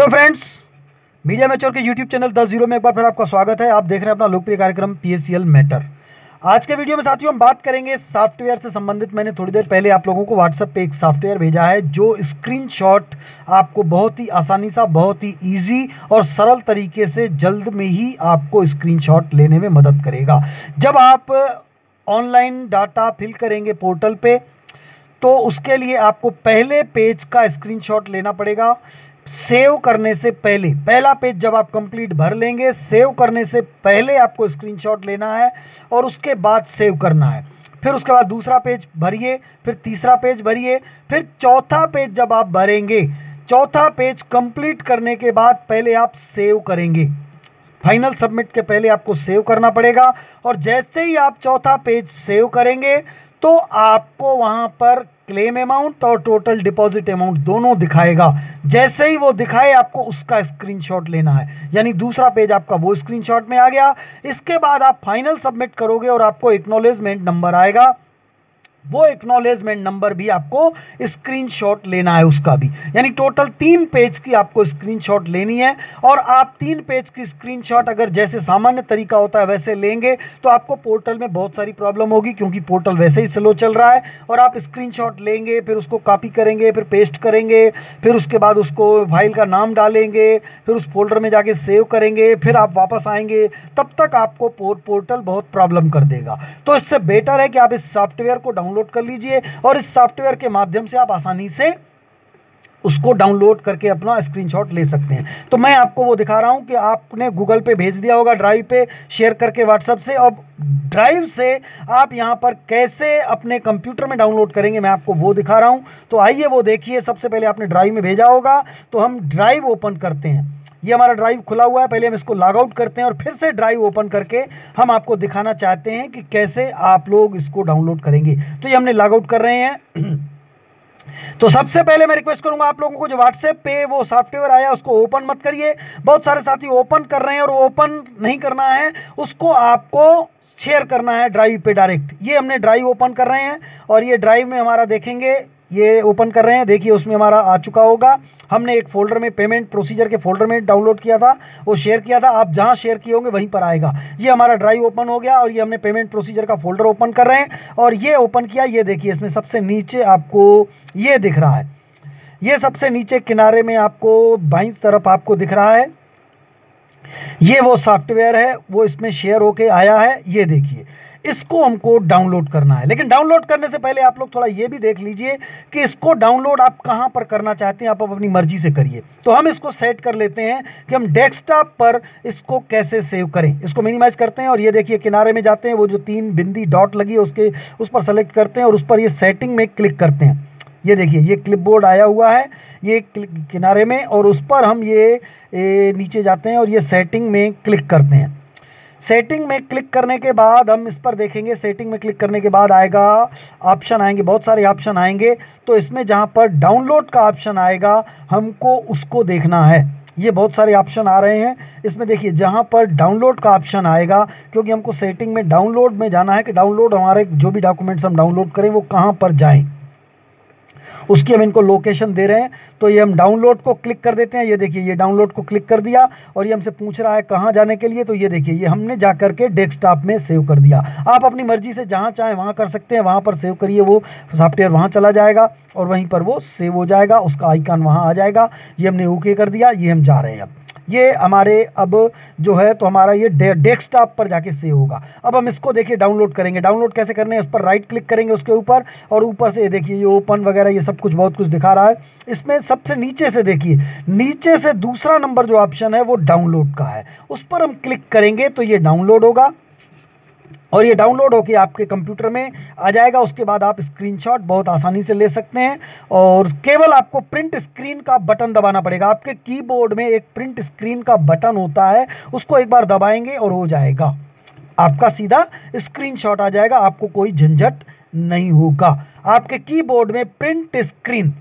Hello friends, media mature के YouTube channel 10 में एक बार फिर आपका स्वागत है। आप देख रहे हैं अपना लोकप्रिय कार्यक्रम PSCL मैटर। आज के वीडियो में साथियों हम बात करेंगे सॉफ्टवेयर से संबंधित। मैंने थोड़ी देर पहले आप लोगों को व्हाट्सएप पे एक सॉफ्टवेयर भेजा है जो स्क्रीनशॉट आपको बहुत ही आसानी सा, बहुत ही ईजी और सरल तरीके से जल्द में ही आपको स्क्रीनशॉट लेने में मदद करेगा। जब आप ऑनलाइन डाटा फिल करेंगे पोर्टल पे तो उसके लिए आपको पहले पेज का स्क्रीनशॉट लेना पड़ेगा। सेव करने से पहले, पहला पेज जब आप कंप्लीट भर लेंगे, सेव करने से पहले आपको स्क्रीनशॉट लेना है और उसके बाद सेव करना है। फिर उसके बाद दूसरा पेज भरिए, फिर तीसरा पेज भरिए, फिर चौथा पेज जब आप भरेंगे, चौथा पेज कंप्लीट करने के बाद पहले आप सेव करेंगे। फाइनल सबमिट के पहले आपको सेव करना पड़ेगा और जैसे ही आप चौथा पेज सेव करेंगे तो आपको वहां पर क्लेम अमाउंट और टोटल डिपॉजिट अमाउंट दोनों दिखाएगा। जैसे ही वो दिखाए आपको उसका स्क्रीनशॉट लेना है, यानी दूसरा पेज आपका वो स्क्रीनशॉट में आ गया। इसके बाद आप फाइनल सबमिट करोगे और आपको एक्नॉलेजमेंट नंबर आएगा। वो एक्नॉलेजमेंट नंबर भी आपको स्क्रीनशॉट लेना है उसका भी, यानी टोटल 3 पेज की आपको स्क्रीनशॉट लेनी है। और आप 3 पेज की स्क्रीनशॉट अगर जैसे सामान्य तरीका होता है वैसे लेंगे तो आपको पोर्टल में बहुत सारी प्रॉब्लम होगी, क्योंकि पोर्टल वैसे ही स्लो चल रहा है। और आप स्क्रीनशॉट लेंगे, फिर उसको कॉपी करेंगे, फिर पेस्ट करेंगे, फिर उसके बाद उसको फाइल का नाम डालेंगे, फिर उस फोल्डर में जाके सेव करेंगे, फिर आप वापस आएंगे, तब तक आपको पोर्टल बहुत प्रॉब्लम कर देगा। तो इससे बेटर है कि आप इस सॉफ्टवेयर को डाउनलोड कर लीजिए और इस सॉफ्टवेयर के माध्यम से आप आसानी से उसको डाउनलोड करके अपना स्क्रीनशॉट ले सकते हैं। तो मैं आपको वो दिखा रहा हूं कि आपने गूगल पे भेज दिया होगा, ड्राइव पे शेयर करके व्हाट्सएप से। अब ड्राइव से आप यहां पर कैसे अपने कंप्यूटर में डाउनलोड करेंगे मैं आपको वो दिखा रहा हूं। तो आइए वो देखिए। सबसे पहले आपने ड्राइव में भेजा होगा, तो हम ड्राइव ओपन करते हैं। ये हमारा ड्राइव खुला हुआ है, पहले हम इसको लॉग आउट करते हैं और फिर से ड्राइव ओपन करके हम आपको दिखाना चाहते हैं कि कैसे आप लोग इसको डाउनलोड करेंगे। तो ये हमने लॉग आउट कर रहे हैं। तो सबसे पहले मैं रिक्वेस्ट करूंगा आप लोगों को, जो व्हाट्सएप पे वो सॉफ्टवेयर आया उसको ओपन मत करिए। बहुत सारे साथी ओपन कर रहे हैं और ओपन नहीं करना है, उसको आपको शेयर करना है ड्राइव पे डायरेक्ट। ये हमने ड्राइव ओपन कर रहे हैं और ये ड्राइव में हमारा देखेंगे, ये ओपन कर रहे हैं, देखिए उसमें हमारा आ चुका होगा। हमने एक फोल्डर में पेमेंट प्रोसीजर के फोल्डर में डाउनलोड किया था, वो शेयर किया था। आप जहां शेयर किए होंगे वहीं पर आएगा। ये हमारा ड्राइव ओपन हो गया और ये हमने पेमेंट प्रोसीजर का फोल्डर ओपन कर रहे हैं और ये ओपन किया। ये देखिए इसमें सबसे नीचे आपको ये दिख रहा है, ये सबसे नीचे किनारे में आपको बाईं तरफ आपको दिख रहा है, ये वो सॉफ्टवेयर है, वो इसमें शेयर होके आया है। ये देखिए, इसको हमको डाउनलोड करना है। लेकिन डाउनलोड करने से पहले आप लोग थोड़ा ये भी देख लीजिए कि इसको डाउनलोड आप कहां पर करना चाहते हैं। आप अपनी मर्जी से करिए। तो हम इसको सेट कर लेते हैं कि हम डेस्कटॉप पर इसको कैसे सेव करें। इसको मिनिमाइज करते हैं और ये देखिए किनारे में जाते हैं, वो जो 3 बिंदी डॉट लगी है उसके उस पर सेलेक्ट करते हैं और उस पर ये सेटिंग में क्लिक करते हैं। ये देखिए ये क्लिपबोर्ड आया हुआ है ये किनारे में, और उस पर हम ये नीचे जाते हैं और ये सेटिंग में क्लिक करते हैं। सेटिंग में क्लिक करने के बाद हम इस पर देखेंगे। सेटिंग में क्लिक करने के बाद आएगा ऑप्शन, आएंगे बहुत सारे ऑप्शन आएंगे। तो इसमें जहां पर डाउनलोड का ऑप्शन आएगा हमको उसको देखना है। ये बहुत सारे ऑप्शन आ रहे हैं इसमें, देखिए जहां पर डाउनलोड का ऑप्शन आएगा, क्योंकि हमको सेटिंग में डाउनलोड में जाना है कि डाउनलोड हमारे जो भी डॉक्यूमेंट्स हम डाउनलोड करें वो कहां पर जाएं, उसकी हम इनको लोकेशन दे रहे हैं। तो ये हम डाउनलोड को क्लिक कर देते हैं। ये देखिए ये डाउनलोड को क्लिक कर दिया और ये हमसे पूछ रहा है कहाँ जाने के लिए। तो ये देखिए ये हमने जा करके डेस्कटॉप में सेव कर दिया। आप अपनी मर्जी से जहाँ चाहें वहाँ कर सकते हैं, वहाँ पर सेव करिए, वो सॉफ्टवेयर वहाँ चला जाएगा और वहीं पर वो सेव हो जाएगा, उसका आइकन वहाँ आ जाएगा। ये हमने ओके कर दिया, ये हम जा रहे हैं। अब ये हमारे अब जो है तो हमारा ये डेस्कटॉप पर जाके सेव होगा। अब हम इसको देखिए डाउनलोड करेंगे। डाउनलोड कैसे करने हैं, उस पर राइट क्लिक करेंगे उसके ऊपर और ऊपर से देखिए ये ओपन वगैरह ये सब कुछ बहुत कुछ दिखा रहा है। इसमें सबसे नीचे से देखिए, नीचे से दूसरा नंबर जो ऑप्शन है वो डाउनलोड का है, उस पर हम क्लिक करेंगे तो ये डाउनलोड होगा और ये डाउनलोड होकर आपके कंप्यूटर में आ जाएगा। उसके बाद आप स्क्रीनशॉट बहुत आसानी से ले सकते हैं और केवल आपको प्रिंट स्क्रीन का बटन दबाना पड़ेगा। आपके कीबोर्ड में एक प्रिंट स्क्रीन का बटन होता है, उसको एक बार दबाएंगे और हो जाएगा, आपका सीधा स्क्रीनशॉट आ जाएगा। आपको कोई झंझट नहीं होगा। आपके कीबोर्ड में प्रिंट स्क्रीन,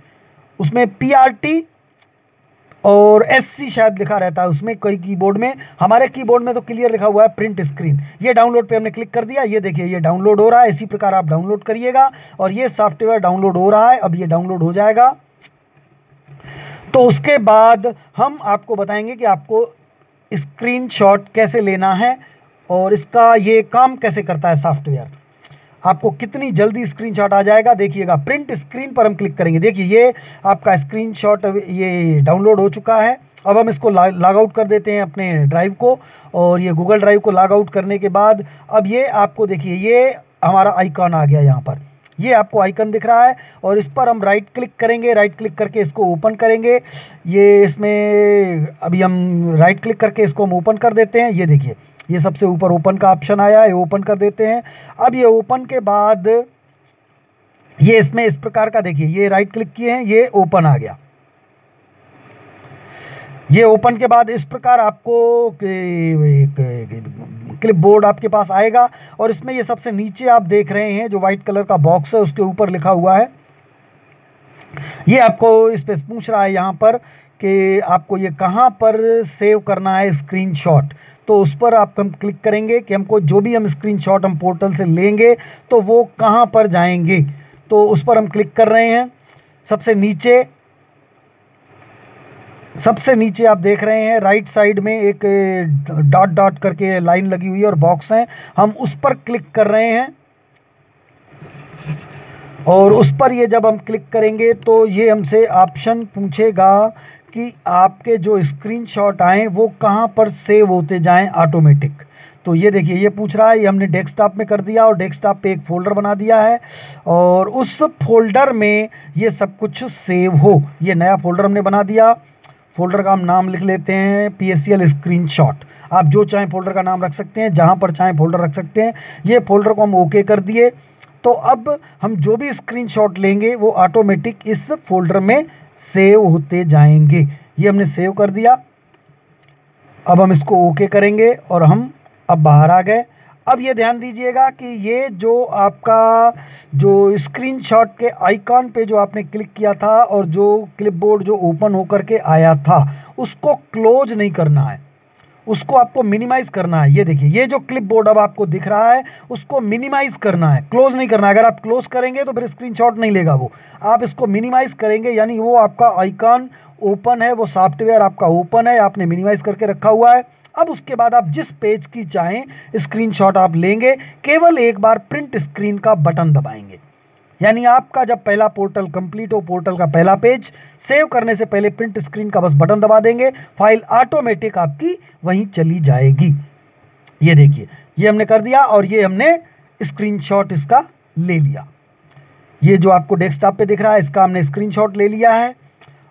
उसमें PRT और SC शायद लिखा रहता है उसमें कई कीबोर्ड में। हमारे कीबोर्ड में तो क्लियर लिखा हुआ है प्रिंट स्क्रीन। ये डाउनलोड पे हमने क्लिक कर दिया। ये देखिए ये डाउनलोड हो रहा है। इसी प्रकार आप डाउनलोड करिएगा और ये सॉफ्टवेयर डाउनलोड हो रहा है। अब ये डाउनलोड हो जाएगा। तो उसके बाद हम आपको बताएंगे कि आपको स्क्रीनशॉट कैसे लेना है और इसका ये काम कैसे करता है सॉफ्टवेयर, आपको कितनी जल्दी स्क्रीनशॉट आ जाएगा। देखिएगा, प्रिंट स्क्रीन पर हम क्लिक करेंगे। देखिए ये आपका स्क्रीनशॉट ये डाउनलोड हो चुका है। अब हम इसको लॉग आउट कर देते हैं अपने ड्राइव को, और ये गूगल ड्राइव को लॉग आउट करने के बाद अब ये आपको देखिए ये हमारा आइकॉन आ गया यहाँ पर, ये आपको आइकन दिख रहा है और इस पर हम राइट क्लिक करेंगे। राइट क्लिक करके इसको ओपन करेंगे। ये इसमें अभी हम राइट क्लिक करके इसको हम ओपन कर देते हैं। ये देखिए ये सबसे ऊपर ओपन का ऑप्शन आया है, ओपन कर देते हैं। अब ये ओपन के बाद ये इसमें इस प्रकार का देखिए, ये राइट क्लिक किए हैं, ये ओपन आ गया। ये ओपन के बाद इस प्रकार आपको क्लिपबोर्ड आपके पास आएगा और इसमें ये सबसे नीचे आप देख रहे हैं जो वाइट कलर का बॉक्स है उसके ऊपर लिखा हुआ है, ये आपको इस पे पूछ रहा है यहाँ पर कि आपको ये कहाँ पर सेव करना है स्क्रीनशॉट। तो उस पर आप हम क्लिक करेंगे कि हमको जो भी हम स्क्रीनशॉट हम पोर्टल से लेंगे तो वो कहाँ पर जाएंगे, तो उस पर हम क्लिक कर रहे हैं। सबसे नीचे आप देख रहे हैं राइट साइड में एक डॉट डॉट करके लाइन लगी हुई है और बॉक्स है, हम उस पर क्लिक कर रहे हैं। और उस पर ये जब हम क्लिक करेंगे तो ये हमसे ऑप्शन पूछेगा कि आपके जो स्क्रीनशॉट आए वो कहाँ पर सेव होते जाएं ऑटोमेटिक। तो ये देखिए ये पूछ रहा है, ये हमने डेस्कटॉप में कर दिया और डेस्कटॉप पे एक फ़ोल्डर बना दिया है और उस फोल्डर में ये सब कुछ सेव हो, ये नया फ़ोल्डर हमने बना दिया। फ़ोल्डर का हम नाम लिख लेते हैं PSEL स्क्रीनशॉट। आप जो चाहें फ़ोल्डर का नाम रख सकते हैं, जहाँ पर चाहें फ़ोल्डर रख सकते हैं। ये फ़ोल्डर को हम ओके कर दिए। तो अब हम जो भी स्क्रीनशॉट लेंगे वो ऑटोमेटिक इस फोल्डर में सेव होते जाएंगे। ये हमने सेव कर दिया। अब हम इसको ओके करेंगे और हम अब बाहर आ गए। अब ये ध्यान दीजिएगा कि ये जो आपका जो स्क्रीनशॉट के आइकॉन पे जो आपने क्लिक किया था और जो क्लिपबोर्ड जो ओपन होकर के आया था उसको क्लोज नहीं करना है, उसको आपको मिनिमाइज़ करना है। ये देखिए ये जो क्लिपबोर्ड अब आपको दिख रहा है उसको मिनिमाइज़ करना है, क्लोज नहीं करना है। अगर आप क्लोज करेंगे तो फिर स्क्रीनशॉट नहीं लेगा वो, आप इसको मिनिमाइज़ करेंगे यानी वो आपका आइकॉन ओपन है, वो सॉफ्टवेयर आपका ओपन है, आपने मिनिमाइज़ करके रखा हुआ है। अब उसके बाद आप जिस पेज की चाहें स्क्रीनशॉट आप लेंगे, केवल एक बार प्रिंट स्क्रीन का बटन दबाएंगे, यानी आपका जब पहला पोर्टल कंप्लीट हो, पोर्टल का पहला पेज सेव करने से पहले प्रिंट स्क्रीन का बस बटन दबा देंगे, फाइल ऑटोमेटिक आपकी वहीं चली जाएगी। ये देखिए ये हमने कर दिया और ये हमने स्क्रीनशॉट इसका ले लिया। ये जो आपको डेस्कटॉप पे दिख रहा है इसका हमने स्क्रीनशॉट ले लिया है।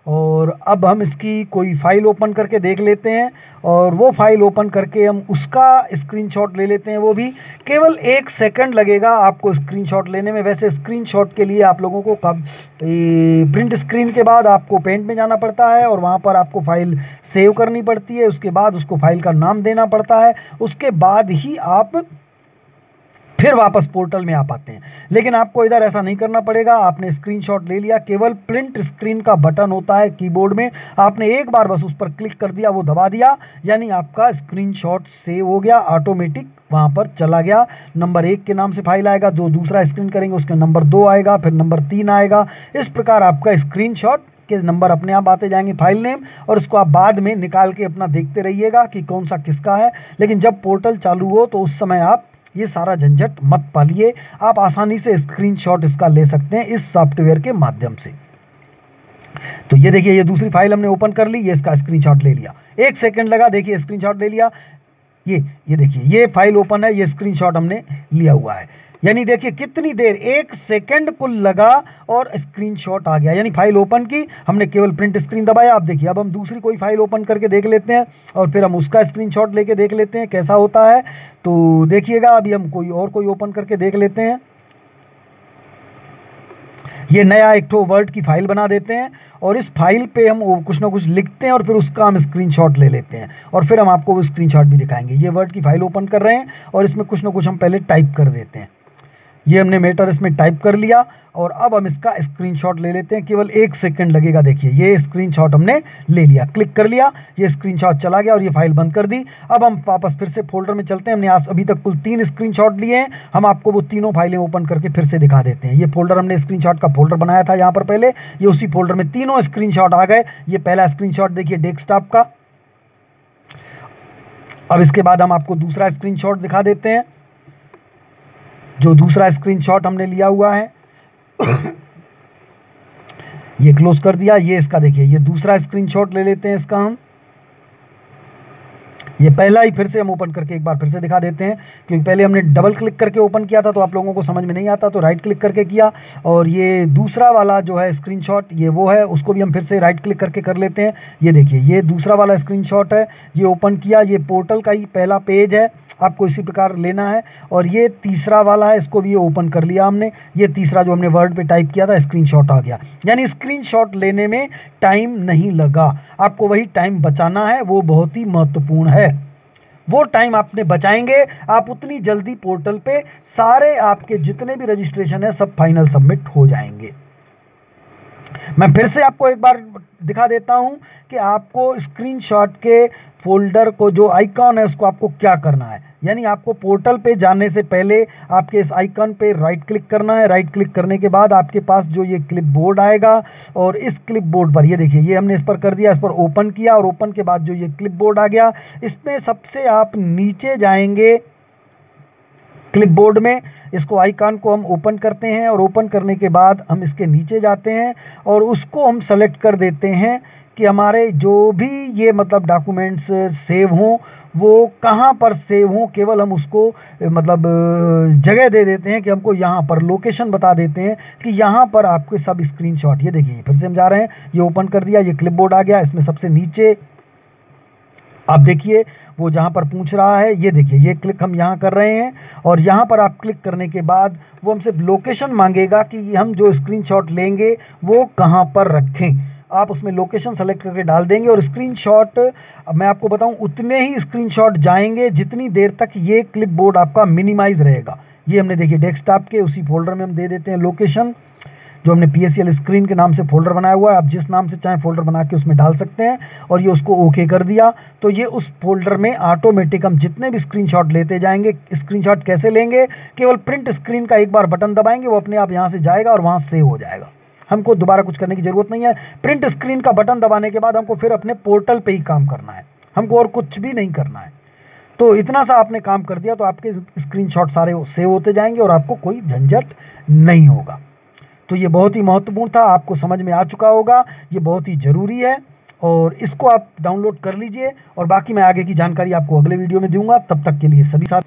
और अब हम इसकी कोई फ़ाइल ओपन करके देख लेते हैं और वो फाइल ओपन करके हम उसका स्क्रीनशॉट ले लेते हैं। वो भी केवल 1 सेकंड लगेगा आपको स्क्रीनशॉट लेने में। वैसे स्क्रीनशॉट के लिए आप लोगों को प्रिंट स्क्रीन के बाद आपको पेंट में जाना पड़ता है और वहाँ पर आपको फ़ाइल सेव करनी पड़ती है, उसके बाद उसको फ़ाइल का नाम देना पड़ता है, उसके बाद ही आप फिर वापस पोर्टल में आ पाते हैं। लेकिन आपको इधर ऐसा नहीं करना पड़ेगा, आपने स्क्रीनशॉट ले लिया, केवल प्रिंट स्क्रीन का बटन होता है कीबोर्ड में, आपने एक बार बस उस पर क्लिक कर दिया, वो दबा दिया, यानी आपका स्क्रीनशॉट सेव हो गया, ऑटोमेटिक वहाँ पर चला गया। नंबर 1 के नाम से फाइल आएगा, जो दूसरा स्क्रीन करेंगे उसके नंबर 2 आएगा, फिर नंबर 3 आएगा। इस प्रकार आपका स्क्रीनशॉट के नंबर अपने आप आते जाएंगे, फाइल नेम, और उसको आप बाद में निकाल के अपना देखते रहिएगा कि कौन सा किसका है। लेकिन जब पोर्टल चालू हो तो उस समय आप ये सारा झंझट मत पालिए, आप आसानी से स्क्रीनशॉट इसका ले सकते हैं इस सॉफ्टवेयर के माध्यम से। तो ये देखिए ये दूसरी फाइल हमने ओपन कर ली, ये इसका स्क्रीनशॉट ले लिया, 1 सेकंड लगा, देखिए स्क्रीनशॉट ले लिया। ये देखिए ये फाइल ओपन है, ये स्क्रीनशॉट हमने लिया हुआ है, यानी देखिए कितनी देर, 1 सेकंड कुल लगा और स्क्रीनशॉट आ गया। यानी फाइल ओपन की, हमने केवल प्रिंट स्क्रीन दबाया। आप देखिए अब हम दूसरी कोई फाइल ओपन करके देख लेते हैं और फिर हम उसका स्क्रीनशॉट लेके देख लेते हैं कैसा होता है। तो देखिएगा अभी हम कोई ओपन करके देख लेते हैं। ये नया एक तो वर्ड की फाइल बना देते हैं और इस फाइल पे हम कुछ ना कुछ लिखते हैं और फिर उसका हम स्क्रीनशॉट ले लेते हैं और फिर हम आपको वो स्क्रीनशॉट भी दिखाएंगे। ये वर्ड की फाइल ओपन कर रहे हैं और इसमें कुछ ना कुछ हम पहले टाइप कर देते हैं। ये हमने मैटर इसमें टाइप कर लिया और अब हम इसका स्क्रीनशॉट ले लेते हैं। केवल 1 सेकंड लगेगा। देखिए ये स्क्रीनशॉट हमने ले लिया, क्लिक कर लिया, ये स्क्रीनशॉट चला गया और ये फाइल बंद कर दी। अब हम वापस फिर से फोल्डर में चलते हैं। हमने आज अभी तक कुल 3 स्क्रीनशॉट लिए हैं। हम आपको वो तीनों फाइलें ओपन करके फिर से दिखा देते हैं। ये फोल्डर हमने स्क्रीनशॉट का फोल्डर बनाया था यहाँ पर पहले, ये उसी फोल्डर में तीनों स्क्रीनशॉट आ गए। ये पहला स्क्रीनशॉट देखिए डेस्कटॉप का। अब इसके बाद हम आपको दूसरा स्क्रीनशॉट दिखा देते हैं, जो दूसरा स्क्रीनशॉट हमने लिया हुआ है। ये क्लोज कर दिया। ये इसका देखिए, ये दूसरा स्क्रीनशॉट ले लेते हैं इसका हम। ये पहला ही फिर से हम ओपन करके एक बार फिर से दिखा देते हैं, क्योंकि पहले हमने डबल क्लिक करके ओपन किया था तो आप लोगों को समझ में नहीं आता, तो राइट क्लिक करके किया। और ये दूसरा वाला जो है स्क्रीनशॉट, ये वो है, उसको भी हम फिर से राइट क्लिक करके कर लेते हैं। ये देखिए ये दूसरा वाला स्क्रीनशॉट है, ये ओपन किया। ये पोर्टल का ही पहला पेज है, आपको इसी प्रकार लेना है। और ये तीसरा वाला है, इसको भी ये ओपन कर लिया हमने। ये तीसरा जो हमने वर्ड पे टाइप किया था स्क्रीनशॉट आ गया। यानी स्क्रीनशॉट लेने में टाइम नहीं लगा, आपको वही टाइम बचाना है, वो बहुत ही महत्वपूर्ण है। वो टाइम आपने बचाएंगे, आप उतनी जल्दी पोर्टल पे सारे आपके जितने भी रजिस्ट्रेशन है सब फाइनल सबमिट हो जाएंगे। मैं फिर से आपको एक बार दिखा देता हूं कि आपको स्क्रीनशॉट के फोल्डर को जो आइकॉन है उसको आपको क्या करना है। यानी आपको पोर्टल पे जाने से पहले आपके इस आइकन पे राइट क्लिक करना है। राइट क्लिक करने के बाद आपके पास जो ये क्लिपबोर्ड आएगा, और इस क्लिपबोर्ड पर ये देखिए ये हमने इस पर कर दिया, इस पर ओपन किया, और ओपन के बाद जो ये क्लिपबोर्ड आ गया, इसमें सबसे आप नीचे जाएंगे क्लिपबोर्ड में। इसको आइकॉन को हम ओपन करते हैं और ओपन करने के बाद हम इसके नीचे जाते हैं और उसको हम सेलेक्ट कर देते हैं कि हमारे जो भी ये मतलब डॉक्यूमेंट्स सेव हों वो कहाँ पर सेव हों। केवल हम उसको मतलब जगह दे देते हैं कि हमको यहाँ पर लोकेशन बता देते हैं कि यहाँ पर आपके सब स्क्रीनशॉट, ये देखिए फिर से हम जा रहे हैं, ये ओपन कर दिया, ये क्लिपबोर्ड आ गया। इसमें सबसे नीचे आप देखिए वो जहाँ पर पूछ रहा है, ये देखिए ये क्लिक हम यहाँ कर रहे हैं और यहाँ पर आप क्लिक करने के बाद वो हमसे लोकेशन मांगेगा कि हम जो स्क्रीनशॉट लेंगे वो कहाँ पर रखें। आप उसमें लोकेशन सेलेक्ट करके डाल देंगे और स्क्रीनशॉट, मैं आपको बताऊं, उतने ही स्क्रीनशॉट जाएंगे जितनी देर तक ये क्लिपबोर्ड आपका मिनिमाइज रहेगा। ये हमने देखिए डेस्कटॉप के उसी फोल्डर में हम दे देते हैं लोकेशन, जो हमने PSEL स्क्रीन के नाम से फोल्डर बनाया हुआ है। आप जिस नाम से चाहें फोल्डर बना के उसमें डाल सकते हैं। और ये उसको ओके कर दिया तो ये उस फोल्डर में ऑटोमेटिक हम जितने भी स्क्रीनशॉट लेते जाएंगे। स्क्रीनशॉट कैसे लेंगे, केवल प्रिंट स्क्रीन का एक बार बटन दबाएंगे, वो अपने आप यहाँ से जाएगा और वहाँ सेव हो जाएगा। हमको दोबारा कुछ करने की ज़रूरत नहीं है। प्रिंट स्क्रीन का बटन दबाने के बाद हमको फिर अपने पोर्टल पे ही काम करना है, हमको और कुछ भी नहीं करना है। तो इतना सा आपने काम कर दिया तो आपके स्क्रीनशॉट सारे सेव होते जाएंगे और आपको कोई झंझट नहीं होगा। तो ये बहुत ही महत्वपूर्ण था, आपको समझ में आ चुका होगा, ये बहुत ही ज़रूरी है और इसको आप डाउनलोड कर लीजिए। और बाकी मैं आगे की जानकारी आपको अगले वीडियो में दूंगा। तब तक के लिए सभी साथ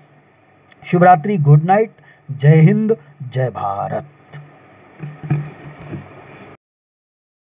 शुभ रात्रि, गुड नाइट, जय हिंद, जय भारत।